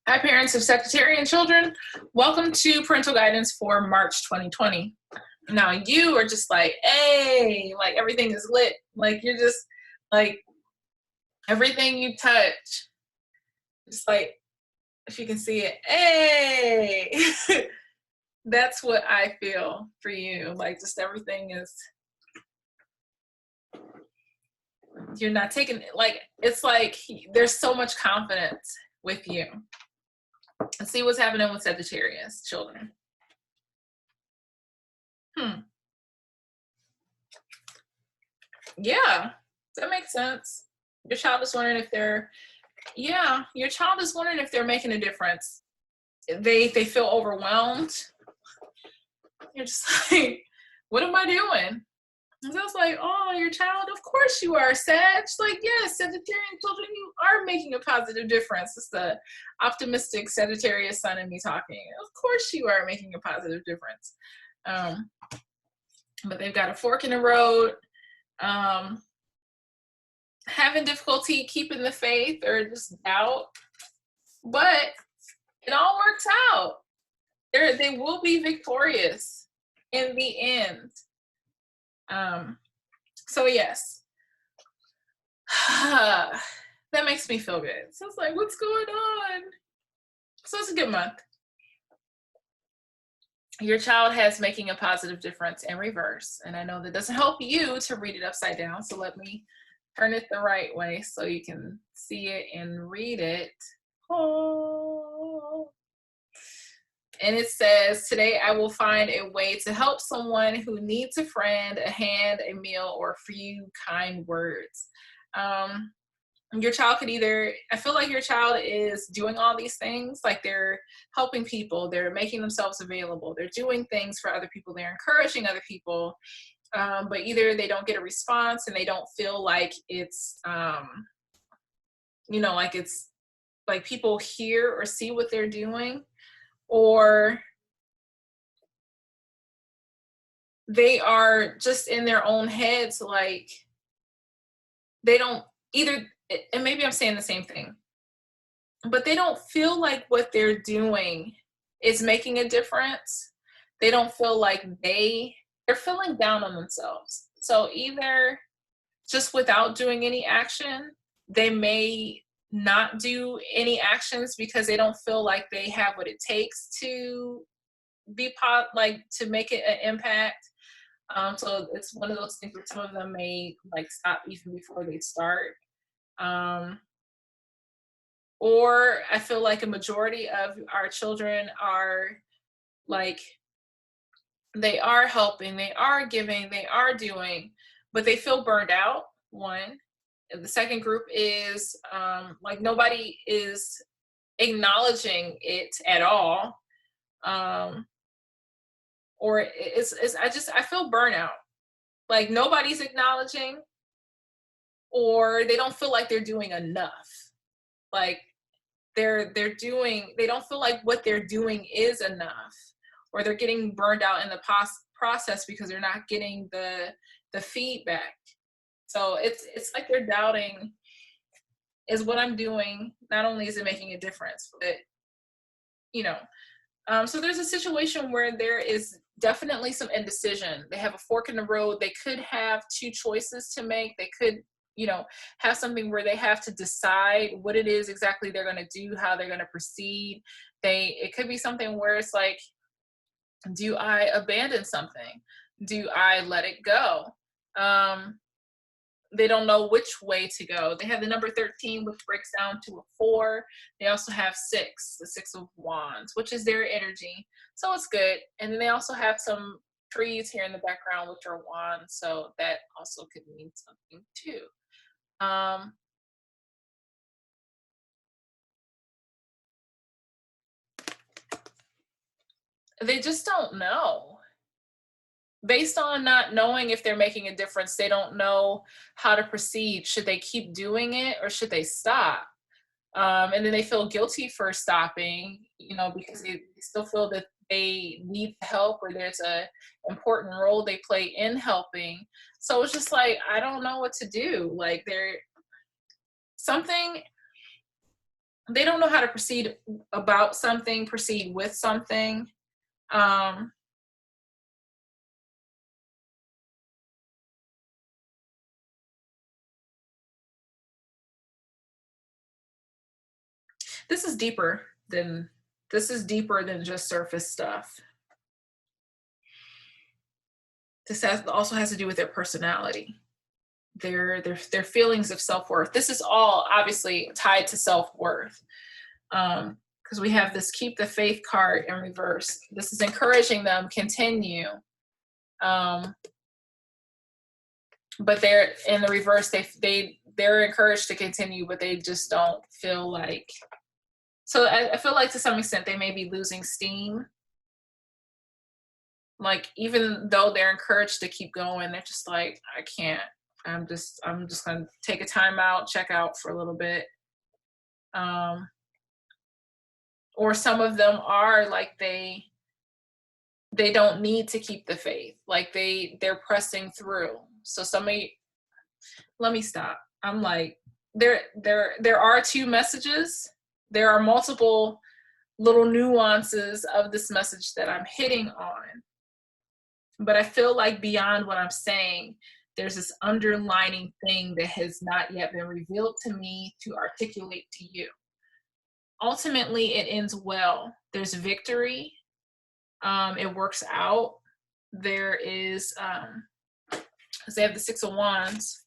Hi, parents of Sagittarian children. Welcome to parental guidance for March 2020. Now, you are just like, hey, like everything is lit. Like, you're just like everything you touch, just like if you can see it, hey. That's what I feel for you. Like, just everything is, you're not taking it. Like, it's like there's so much confidence with you. Let's see what's happening with Sagittarius children. Yeah, that makes sense. Your child is wondering if they're, yeah, your child is wondering if they're making a difference. They feel overwhelmed. You're just like, what am I doing? And so I was like, oh, your child, of course you are, Sag. Like, yes, Sagittarian children, you are making a positive difference. It's the optimistic Sagittarius son in me talking. Of course you are making a positive difference. But they've got a fork in the road. Having difficulty keeping the faith or just doubt, but it all works out. They will be victorious in the end. So yes, that makes me feel good. So it's like, what's going on? So it's a good month. Your child has making a positive difference in reverse, and I know that doesn't help you to read it upside down, so let me turn it the right way so you can see it and read it. Oh. And it says, today I will find a way to help someone who needs a friend, a hand, a meal, or a few kind words. Your child could either, I feel like your child is doing all these things, like they're helping people, they're making themselves available, they're doing things for other people, they're encouraging other people, but either they don't get a response and they don't feel like it's, like it's like people hear or see what they're doing, or they are just in their own heads, like they don't either, and maybe I'm saying the same thing, but they don't feel like what they're doing is making a difference. They don't feel like they're feeling down on themselves. So either just without doing any action, they may not do any actions because they don't feel like they have what it takes to be to make it an impact. So it's one of those things where some of them may like stop even before they start. Or I feel like a majority of our children are like, they are helping, they are giving, they are doing, but they feel burned out, one. And the second group is like nobody is acknowledging it at all. Or I feel burnout. Like nobody's acknowledging, or they don't feel like they're doing enough. Like they don't feel like what they're doing is enough, or they're getting burned out in the process because they're not getting the feedback. So it's like they're doubting, is what I'm doing, not only is it making a difference, but so there's a situation where there is definitely some indecision. They have a fork in the road. They could have two choices to make. They could, have something where they have to decide what it is exactly they're going to do, how they're going to proceed. It could be something where it's like, do I abandon something? Do I let it go? They don't know which way to go. They have the number 13, which breaks down to a 4. They also have 6, the 6 of Wands, which is their energy. So it's good. And then they also have some trees here in the background, which are wands. So that also could mean something too. They just don't know. Based on not knowing if they're making a difference, they don't know how to proceed. Should they keep doing it or should they stop? And then they feel guilty for stopping, because they still feel that they need help, or there's a important role they play in helping. So it's just like, I don't know what to do. Like something they don't know how to proceed about something, proceed with something. Um, this is deeper than just surface stuff. Also has to do with their personality, their feelings of self-worth. This is all obviously tied to self-worth. Because we have this keep the faith card in reverse. This is encouraging them continue. Um, but they're in the reverse, they're encouraged to continue, but they just don't feel like, so I feel like to some extent they may be losing steam. Like even though they're encouraged to keep going, they're just like, I can't. I'm just gonna take a time out, check out for a little bit. Um, or some of them are like they don't need to keep the faith. Like they're pressing through. So somebody, let me stop. I'm like, there are two messages. There are multiple little nuances of this message that I'm hitting on. But I feel like beyond what I'm saying, there's this underlining thing that has not yet been revealed to me to articulate to you. Ultimately, it ends well. There's victory. It works out. There is, they have the Six of Wands.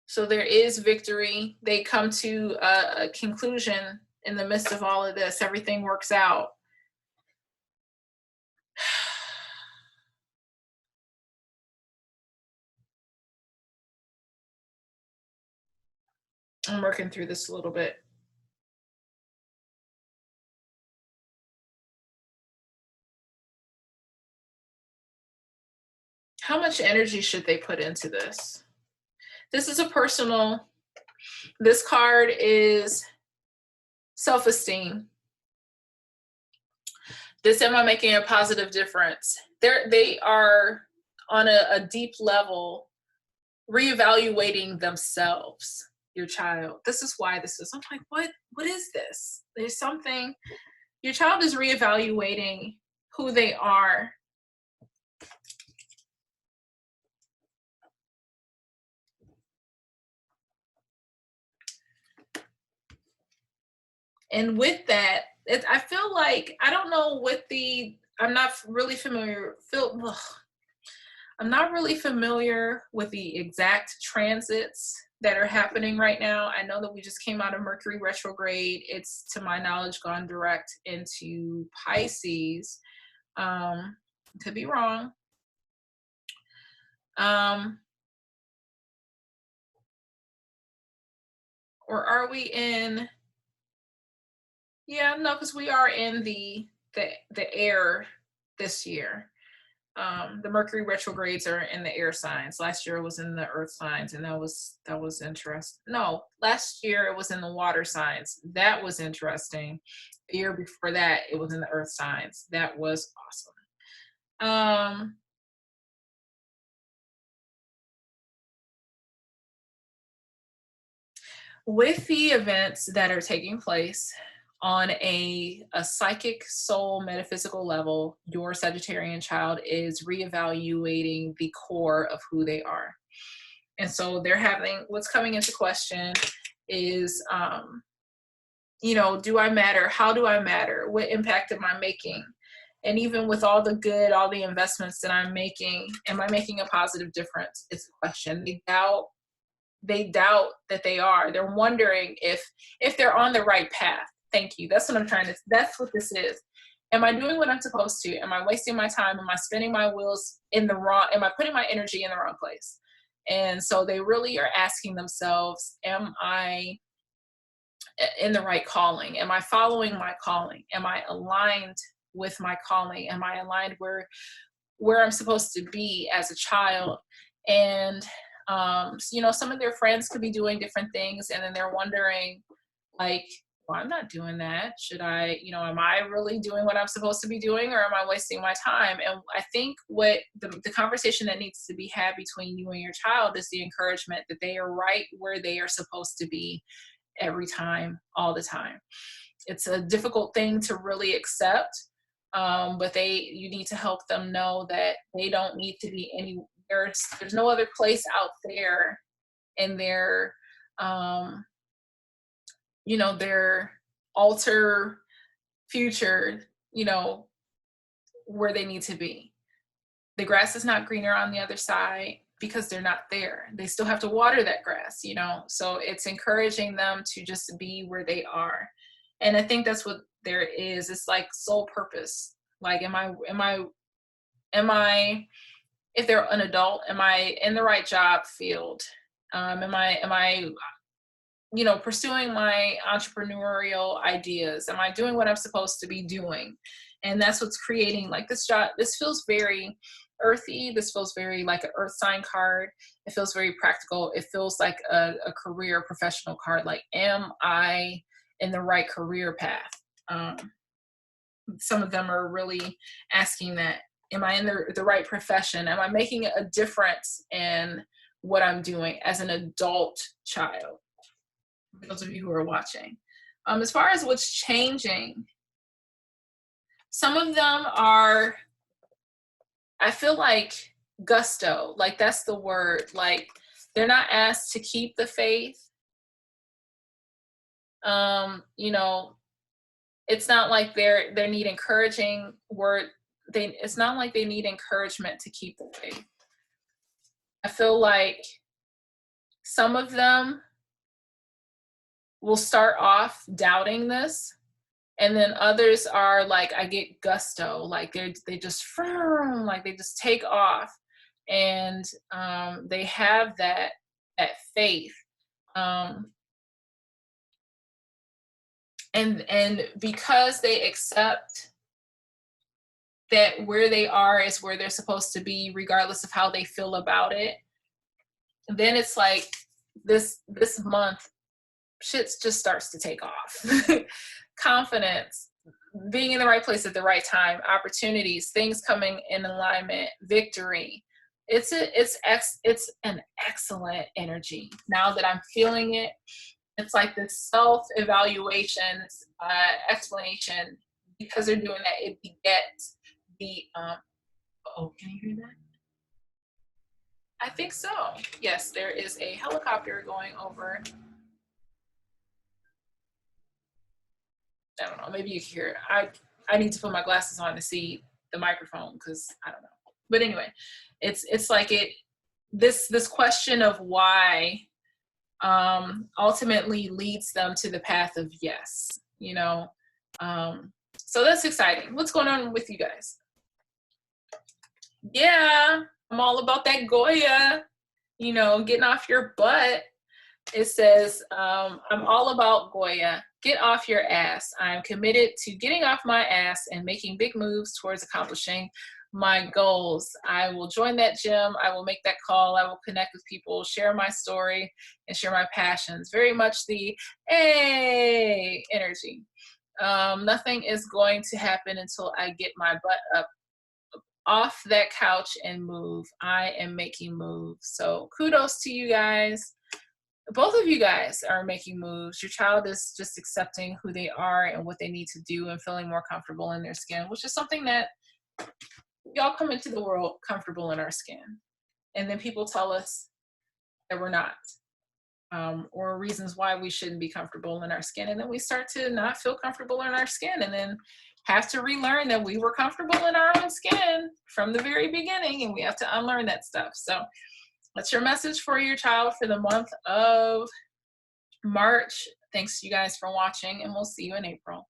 So there is victory. They come to a conclusion in the midst of all of this. Everything works out. I'm working through this a little bit. How much energy should they put into this? This is a personal, this card is self-esteem. This, am I making a positive difference? They are on a deep level reevaluating themselves, your child. This is why this is, I'm like, what is this? There's something, your child is reevaluating who they are. And with that, I feel like, I don't know what I'm not really familiar, I'm not really familiar with the exact transits that are happening right now. I know that we just came out of Mercury retrograde. It's, to my knowledge, gone direct into Pisces. Could be wrong. Or are we in? Yeah, no, because we are in the air this year. The Mercury retrogrades are in the air signs. Last year it was in the earth signs, and that was interesting. No, last year it was in the water signs. That was interesting. The year before that it was in the earth signs. That was awesome. With the events that are taking place on a psychic soul metaphysical level, your Sagittarian child is reevaluating the core of who they are. And so they're having, what's coming into question is, do I matter? How do I matter? What impact am I making? And even with all the good, all the investments that I'm making, am I making a positive difference? It's a question. They doubt that they are. They're wondering if they're on the right path. Thank you. That's what I'm trying to, that's what this is. Am I doing what I'm supposed to? Am I wasting my time? Am I spinning my wheels in the wrong, am I putting my energy in the wrong place? And so they really are asking themselves, am I in the right calling? Am I following my calling? Am I aligned with my calling? Am I aligned where I'm supposed to be as a child? And some of their friends could be doing different things, and then they're wondering, like, well, I'm not doing that. Should I, am I really doing what I'm supposed to be doing, or am I wasting my time? And I think what the conversation that needs to be had between you and your child is the encouragement that they are right where they are supposed to be every time, all the time. It's a difficult thing to really accept, but you need to help them know that they don't need to be anywhere. There's no other place out there in um, their alter future, where they need to be. The grass is not greener on the other side because they're not there. They still have to water that grass, So it's encouraging them to just be where they are. And I think that's what there is. It's like soul purpose. Like, am I, if they're an adult, am I in the right job field? Am I pursuing my entrepreneurial ideas? Am I doing what I'm supposed to be doing? And that's what's creating like this job. This feels very earthy. This feels very like an earth sign card. It feels very practical. It feels like a career professional card. Like, am I in the right career path? Some of them are really asking that. Am I in the right profession? Am I making a difference in what I'm doing as an adult child? Those of you who are watching. As far as what's changing, some of them are, I feel like, gusto, like that's the word. Like, they're not asked to keep the faith. It's not like they need encouraging word. It's not like they need encouragement to keep the faith. I feel like some of them will start off doubting this, and then others are like, I get gusto, like they just firm, like they just take off, and they have that faith, and because they accept that where they are is where they're supposed to be, regardless of how they feel about it, then it's like this month shit just starts to take off. Confidence, being in the right place at the right time, opportunities, things coming in alignment, victory. It's an excellent energy. Now that I'm feeling it, it's like this self-evaluation, explanation. Because they're doing that, it begets the oh, can you hear that? I think so. Yes, there is a helicopter going over. I don't know, maybe you can hear it. I need to put my glasses on to see the microphone because I don't know. But anyway, it's like this question of why ultimately leads them to the path of yes, so that's exciting. What's going on with you guys? Yeah, I'm all about that Goya, getting off your butt. It says, I'm all about Goya. Get off your ass. I'm committed to getting off my ass and making big moves towards accomplishing my goals. I will join that gym. I will make that call. I will connect with people, share my story, and share my passions. Very much the hey energy. Nothing is going to happen until I get my butt up off that couch and move. I am making moves. So kudos to you guys. Both of you guys are making moves. Your child is just accepting who they are and what they need to do and feeling more comfortable in their skin, which is something that y'all come into the world comfortable in our skin. And then people tell us that we're not, or reasons why we shouldn't be comfortable in our skin. And then we start to not feel comfortable in our skin and then have to relearn that we were comfortable in our own skin from the very beginning, and we have to unlearn that stuff. So that's your message for your child for the month of March. Thanks you guys for watching, and we'll see you in April.